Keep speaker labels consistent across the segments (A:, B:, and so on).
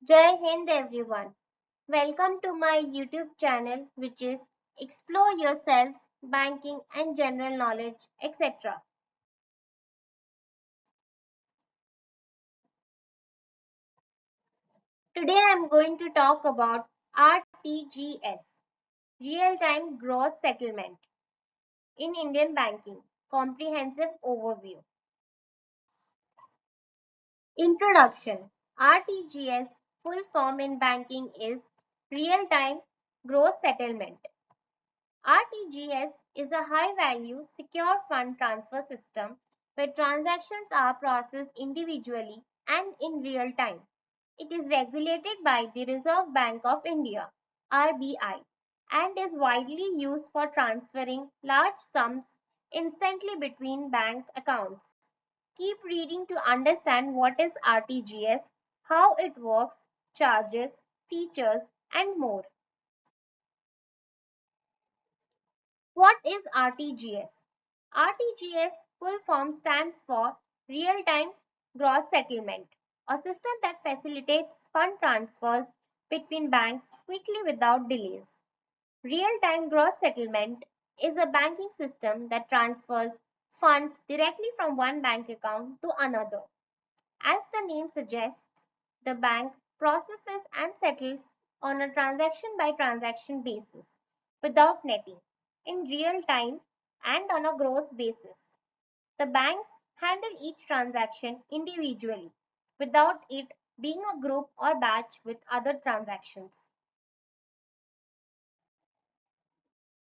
A: Jai Hind everyone. Welcome to my YouTube channel which is Explore Yourselves, Banking and General Knowledge, etc. Today I am going to talk about RTGS, Real-Time Gross Settlement in Indian Banking, Comprehensive Overview. Introduction. RTGS full form in banking is Real-Time Gross Settlement. RTGS is a high-value, secure fund transfer system where transactions are processed individually and in real time. It is regulated by the Reserve Bank of India (RBI) and is widely used for transferring large sums instantly between bank accounts. Keep reading to understand what is RTGS, how it works, charges, features, and more. What is RTGS? RTGS full form stands for Real-Time Gross Settlement, a system that facilitates fund transfers between banks quickly without delays. Real-time gross settlement is a banking system that transfers funds directly from one bank account to another. As the name suggests, the bank processes and settles on a transaction by transaction basis without netting, in real time and on a gross basis. The banks handle each transaction individually without it being a group or batch with other transactions.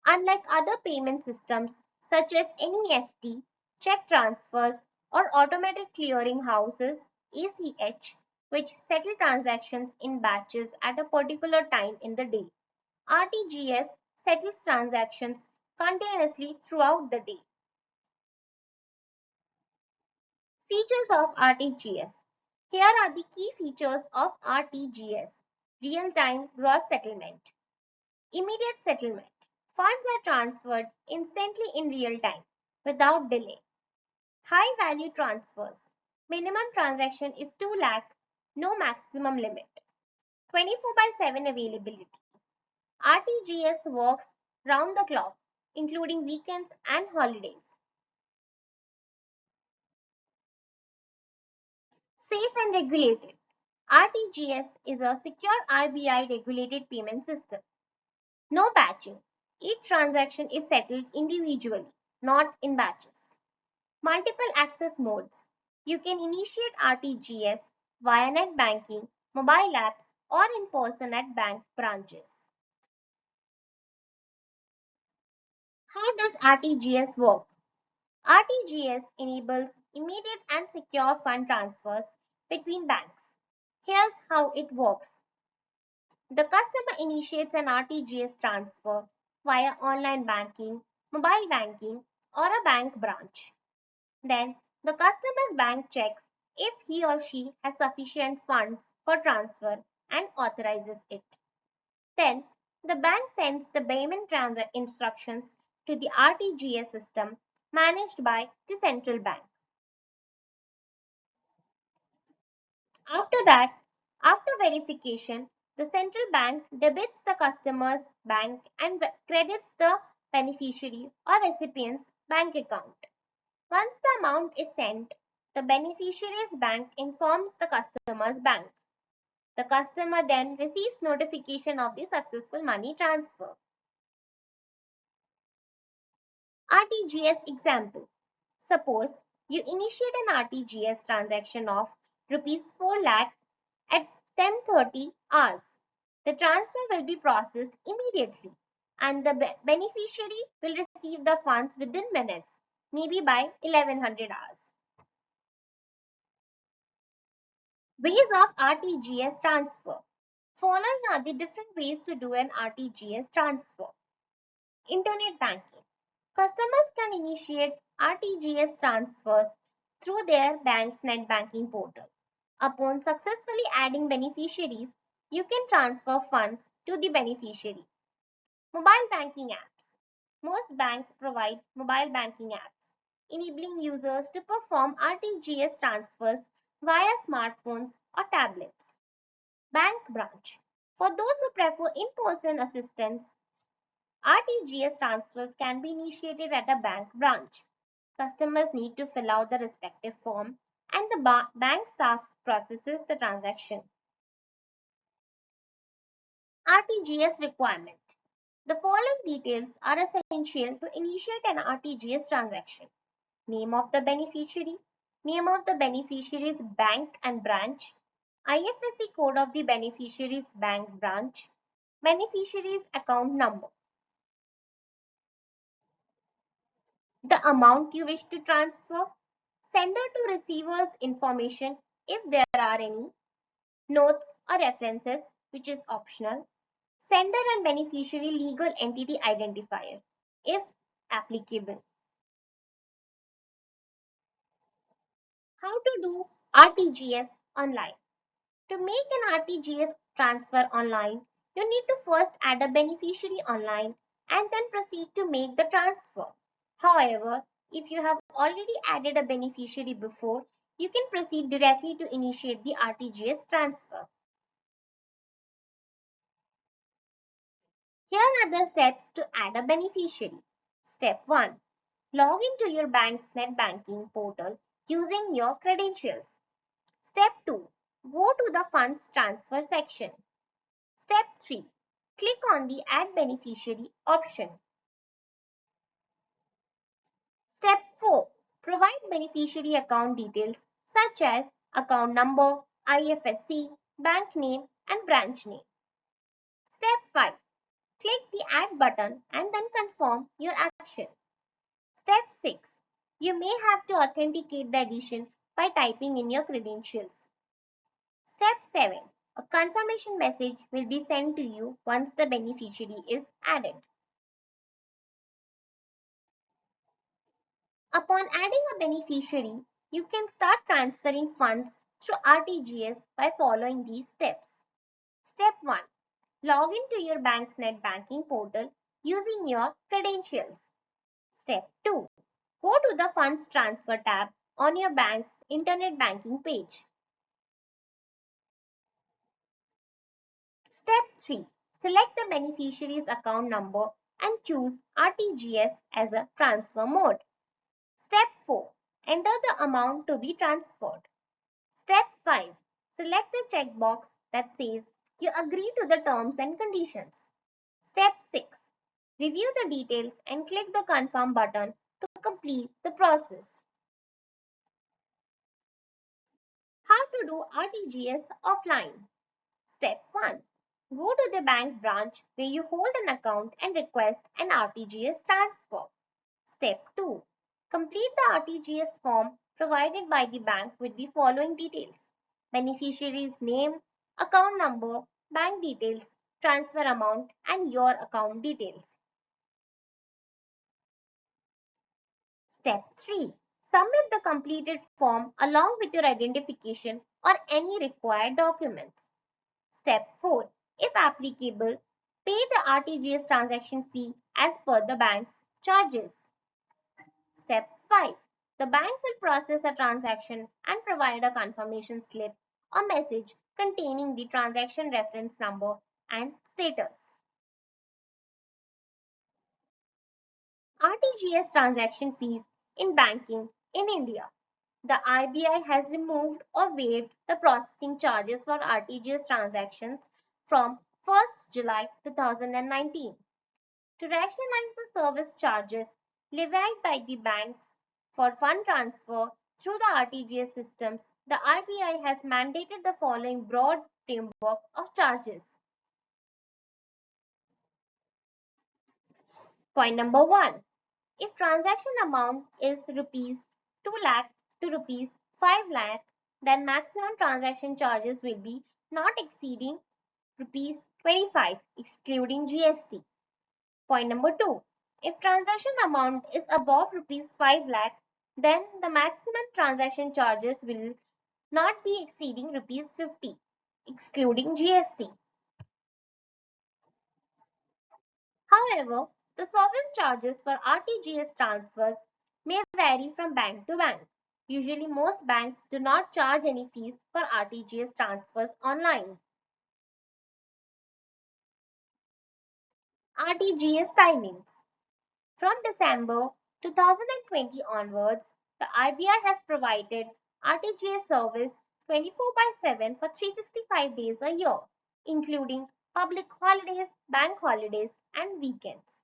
A: Unlike other payment systems such as NEFT, check transfers, or automatic clearing houses (ACH), which settle transactions in batches at a particular time in the day, RTGS settles transactions continuously throughout the day. Features of RTGS. Here are the key features of RTGS. Real-time gross settlement. Immediate settlement. Funds are transferred instantly in real time, without delay. High value transfers. Minimum transaction is 2 lakh, no maximum limit. 24/7 availability. RTGS works round the clock, including weekends and holidays. Safe and regulated. RTGS is a secure RBI regulated payment system. No batching. Each transaction is settled individually, not in batches. Multiple access modes. You can initiate RTGS via net banking, mobile apps, or in person at bank branches. How does RTGS work? RTGS enables immediate and secure fund transfers between banks. Here's how it works. The customer initiates an RTGS transfer via online banking, mobile banking, or a bank branch. Then the customer's bank checks if he or she has sufficient funds for transfer and authorizes it. Then the bank sends the payment instructions to the RTGS system managed by the central bank. After that, after verification, the central bank debits the customer's bank and credits the beneficiary or recipient's bank account. Once the amount is sent, the beneficiary's bank informs the customer's bank. The customer then receives notification of the successful money transfer. RTGS example. Suppose you initiate an RTGS transaction of rupees 4 lakh at 10:30 hours. The transfer will be processed immediately and the beneficiary will receive the funds within minutes, maybe by 1100 hours. Ways of RTGS transfer. Following are the different ways to do an RTGS transfer. Internet banking. Customers can initiate RTGS transfers through their bank's net banking portal. Upon successfully adding beneficiaries, you can transfer funds to the beneficiary. Mobile banking apps. Most banks provide mobile banking apps, enabling users to perform RTGS transfers via smartphones or tablets. Bank branch. For those who prefer in-person assistance, RTGS transfers can be initiated at a bank branch. Customers need to fill out the respective form and the bank staff processes the transaction. RTGS requirement. The following details are essential to initiate an RTGS transaction. Name of the beneficiary, name of the beneficiary's bank and branch, IFSC code of the beneficiary's bank branch, beneficiary's account number, the amount you wish to transfer, sender to receiver's information if there are any, notes or references which is optional, sender and beneficiary legal entity identifier if applicable. How to do RTGS online? To make an RTGS transfer online, you need to first add a beneficiary online and then proceed to make the transfer. However, if you have already added a beneficiary before, you can proceed directly to initiate the RTGS transfer. Here are the steps to add a beneficiary. Step 1. Log into your bank's net banking portal using your credentials. Step 2. Go to the funds transfer section. Step 3. Click on the Add Beneficiary option. Step 4. Provide beneficiary account details such as account number, IFSC, bank name, and branch name. Step 5. Click the Add button and then confirm your action. Step 6. You may have to authenticate the addition by typing in your credentials. Step 7. A confirmation message will be sent to you once the beneficiary is added. Upon adding a beneficiary, you can start transferring funds through RTGS by following these steps. Step 1. Log into your bank's net banking portal using your credentials. Step 2. Go to the Funds Transfer tab on your bank's internet banking page. Step 3. Select the beneficiary's account number and choose RTGS as a transfer mode. Step 4. Enter the amount to be transferred. Step 5. Select the checkbox that says you agree to the terms and conditions. Step 6. Review the details and click the confirm button to complete the process. How to do RTGS offline? Step 1. Go to the bank branch where you hold an account and request an RTGS transfer. Step 2. Complete the RTGS form provided by the bank with the following details: beneficiary's name, account number, bank details, transfer amount, and your account details. Step 3. Submit the completed form along with your identification or any required documents. Step 4. If applicable, pay the RTGS transaction fee as per the bank's charges. Step 5. The bank will process a transaction and provide a confirmation slip or message containing the transaction reference number and status. RTGS transaction fees in banking in India. The RBI has removed or waived the processing charges for RTGS transactions from 1st July 2019. To rationalize the service charges levied by the banks for fund transfer through the RTGS systems, the RBI has mandated the following broad framework of charges. Point number 1. If transaction amount is rupees 2 lakh to rupees 5 lakh, then maximum transaction charges will be not exceeding rupees 25 excluding GST. Point number 2. If transaction amount is above rupees 5 lakh, then the maximum transaction charges will not be exceeding rupees 50, excluding GST. However, the service charges for RTGS transfers may vary from bank to bank. Usually, most banks do not charge any fees for RTGS transfers online. RTGS timings. From December 2020 onwards, the RBI has provided RTGS service 24/7 for 365 days a year, including public holidays, bank holidays, and weekends.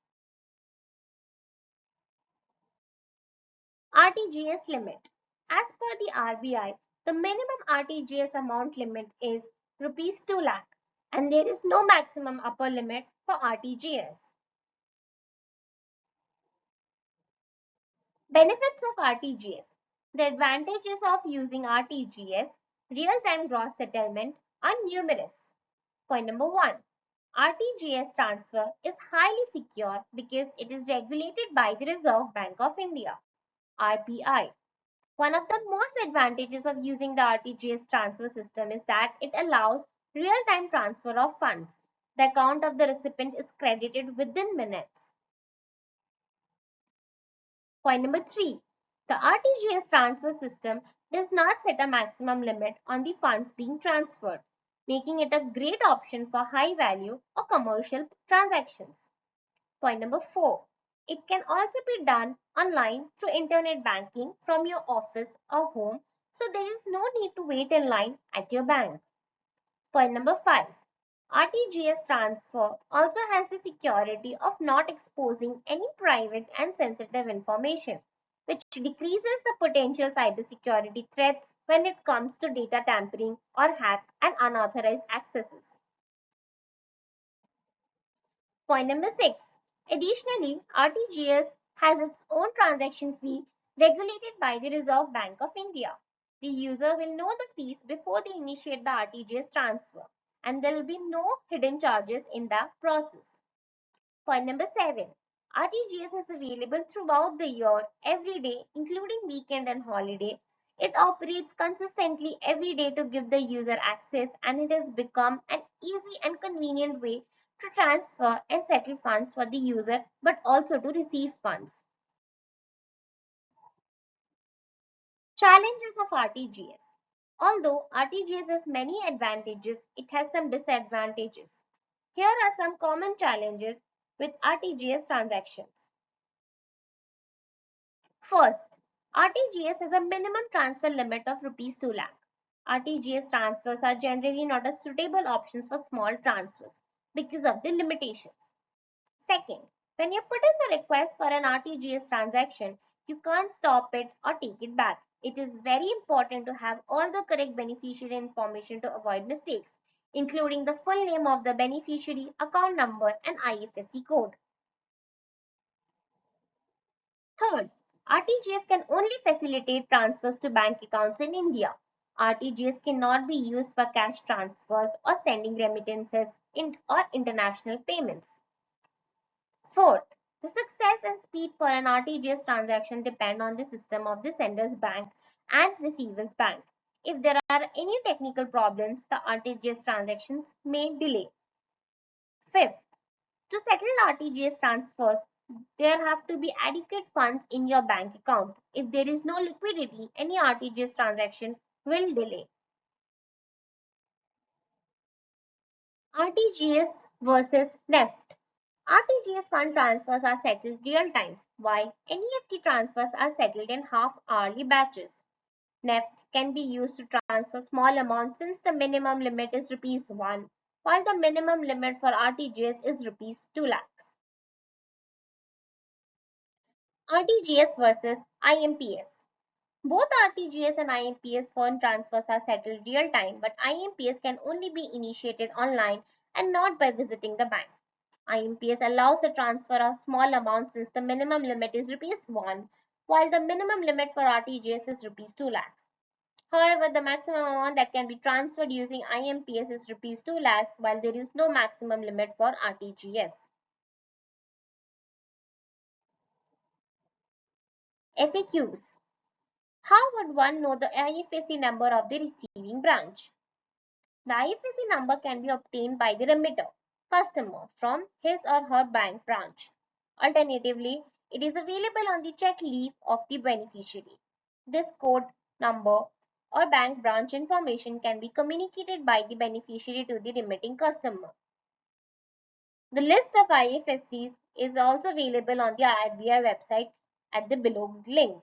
A: RTGS limit. As per the RBI, the minimum RTGS amount limit is rupees 2 lakh and there is no maximum upper limit for RTGS. Benefits of RTGS. The advantages of using RTGS, real-time gross settlement, are numerous. Point number 1. RTGS transfer is highly secure because it is regulated by the Reserve Bank of India, RBI. One of the most advantages of using the RTGS transfer system is that it allows real-time transfer of funds. The account of the recipient is credited within minutes. Point number 3. The RTGS transfer system does not set a maximum limit on the funds being transferred, making it a great option for high value or commercial transactions. Point number 4. It can also be done online through internet banking from your office or home, so there is no need to wait in line at your bank. Point number 5. RTGS transfer also has the security of not exposing any private and sensitive information, which decreases the potential cybersecurity threats when it comes to data tampering or hack and unauthorized accesses. Point number 6. Additionally, RTGS has its own transaction fee regulated by the Reserve Bank of India. The user will know the fees before they initiate the RTGS transfer, and there will be no hidden charges in the process. Point number 7. RTGS is available throughout the year, every day, including weekend and holiday. It operates consistently every day to give the user access, and it has become an easy and convenient way to transfer and settle funds for the user, but also to receive funds. Challenges of RTGS. Although RTGS has many advantages, it has some disadvantages. Here are some common challenges with RTGS transactions. First, RTGS has a minimum transfer limit of rupees 2 lakh. RTGS transfers are generally not a suitable options for small transfers because of the limitations. Second, when you put in the request for an RTGS transaction, you can't stop it or take it back. It is very important to have all the correct beneficiary information to avoid mistakes, including the full name of the beneficiary, account number, and IFSC code. Third, RTGS can only facilitate transfers to bank accounts in India. RTGS cannot be used for cash transfers or sending remittances or international payments. Fourth, the success and speed for an RTGS transaction depend on the system of the sender's bank and receiver's bank. If there are any technical problems, the RTGS transactions may delay. Fifth, to settle RTGS transfers, there have to be adequate funds in your bank account. If there is no liquidity, any RTGS transaction will delay. RTGS versus NEFT. RTGS fund transfers are settled real time, while NEFT transfers are settled in half-hourly batches. NEFT can be used to transfer small amounts since the minimum limit is rupees 1, while the minimum limit for RTGS is rupees 2 lakhs. RTGS versus IMPS. Both RTGS and IMPS fund transfers are settled real time, but IMPS can only be initiated online and not by visiting the bank. IMPS allows a transfer of small amounts since the minimum limit is rupees 1, while the minimum limit for RTGS is rupees 2 lakhs. However, the maximum amount that can be transferred using IMPS is rupees 2 lakhs, while there is no maximum limit for RTGS. FAQs. How would one know the IFSC number of the receiving branch? The IFSC number can be obtained by the remitter customer from his or her bank branch. Alternatively, it is available on the check leaf of the beneficiary. This code, number, or bank branch information can be communicated by the beneficiary to the remitting customer. The list of IFSCs is also available on the RBI website at the below link.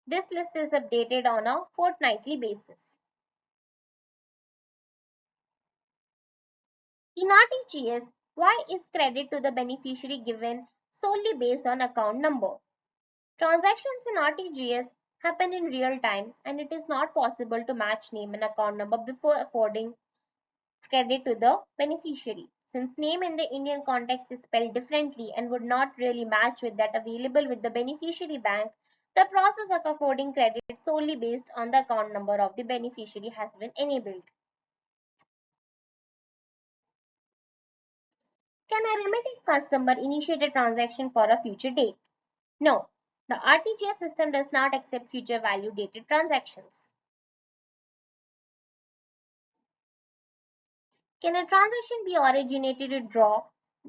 A: This list is updated on a fortnightly basis. In RTGS, why is credit to the beneficiary given solely based on account number? Transactions in RTGS happen in real time and it is not possible to match name and account number before affording credit to the beneficiary. Since name in the Indian context is spelled differently and would not really match with that available with the beneficiary bank, the process of affording credit solely based on the account number of the beneficiary has been enabled. Can a remitting customer initiate a transaction for a future date? No, the RTGS system does not accept future value dated transactions. Can a transaction be originated to draw,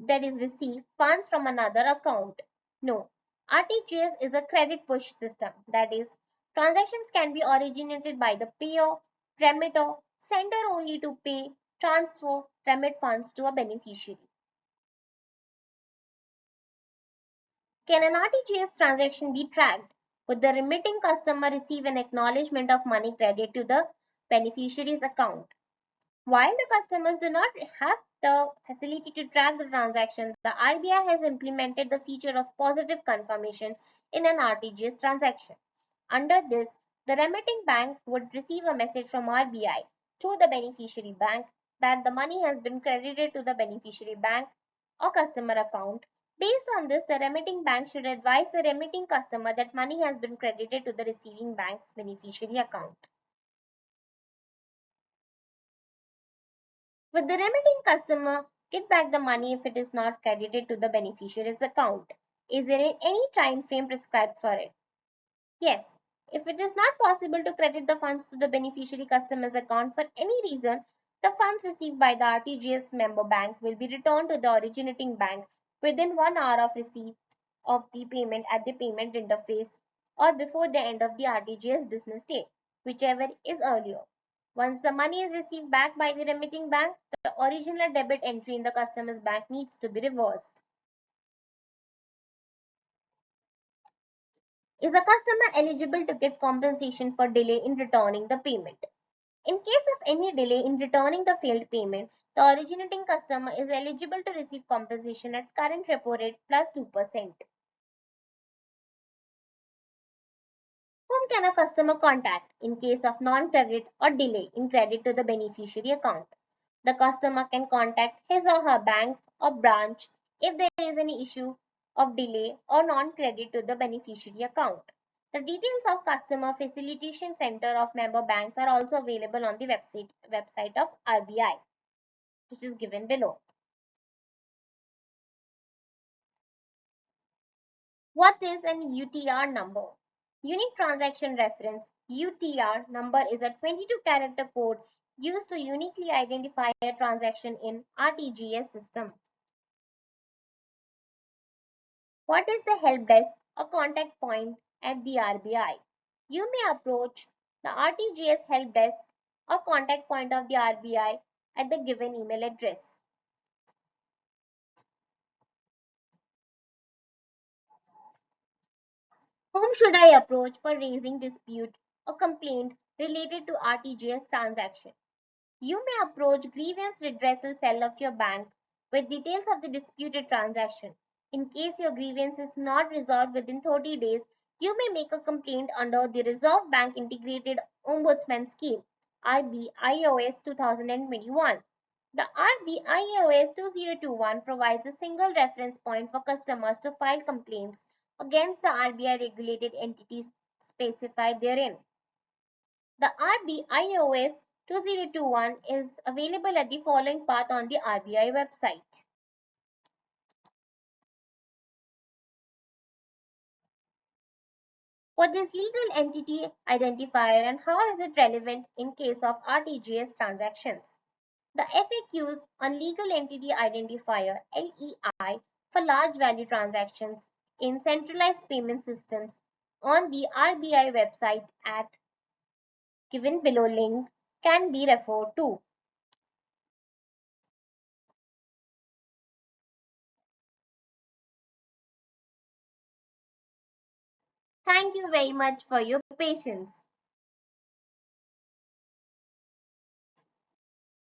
A: that is receive funds from another account? No. RTGS is a credit push system, that is, transactions can be originated by the payer, remitter, sender only to pay, transfer, remit funds to a beneficiary. Can an RTGS transaction be tracked? Would the remitting customer receive an acknowledgement of money credit to the beneficiary's account? While the customers do not have the facility to track the transaction, the RBI has implemented the feature of positive confirmation in an RTGS transaction. Under this, the remitting bank would receive a message from RBI through the beneficiary bank that the money has been credited to the beneficiary bank or customer account. Based on this, the remitting bank should advise the remitting customer that money has been credited to the receiving bank's beneficiary account. Will the remitting customer get back the money if it is not credited to the beneficiary's account? Is there any time frame prescribed for it? Yes. If it is not possible to credit the funds to the beneficiary customer's account for any reason, the funds received by the RTGS member bank will be returned to the originating bank within 1 hour of receipt of the payment at the payment interface or before the end of the RTGS business day, whichever is earlier. Once the money is received back by the remitting bank, the original debit entry in the customer's bank needs to be reversed. Is a customer eligible to get compensation for delay in returning the payment? In case of any delay in returning the failed payment, the originating customer is eligible to receive compensation at current repo rate plus 2%. Whom can a customer contact in case of non-credit or delay in credit to the beneficiary account? The customer can contact his or her bank or branch if there is any issue of delay or non-credit to the beneficiary account. The details of Customer Facilitation Center of member banks are also available on the website of RBI, which is given below. What is an UTR number? Unique Transaction Reference UTR number is a 22-character code used to uniquely identify a transaction in RTGS system. What is the help desk or contact point at the RBI? You may approach the RTGS help desk or contact point of the RBI at the given email address. Whom should I approach for raising dispute or complaint related to RTGS transaction? You may approach grievance redressal cell of your bank with details of the disputed transaction. In case your grievance is not resolved within 30 days, you may make a complaint under the Reserve Bank Integrated Ombudsman Scheme (RBIOS 2021). The RBIOS 2021 provides a single reference point for customers to file complaints against the RBI regulated entities specified therein. The RBIOS 2021 is available at the following path on the RBI website. What is legal entity identifier and how is it relevant in case of RTGS transactions? The FAQs on legal entity identifier LEI for large value transactions in centralized payment systems on the RBI website at given below link can be referred to. Thank you very much for your patience.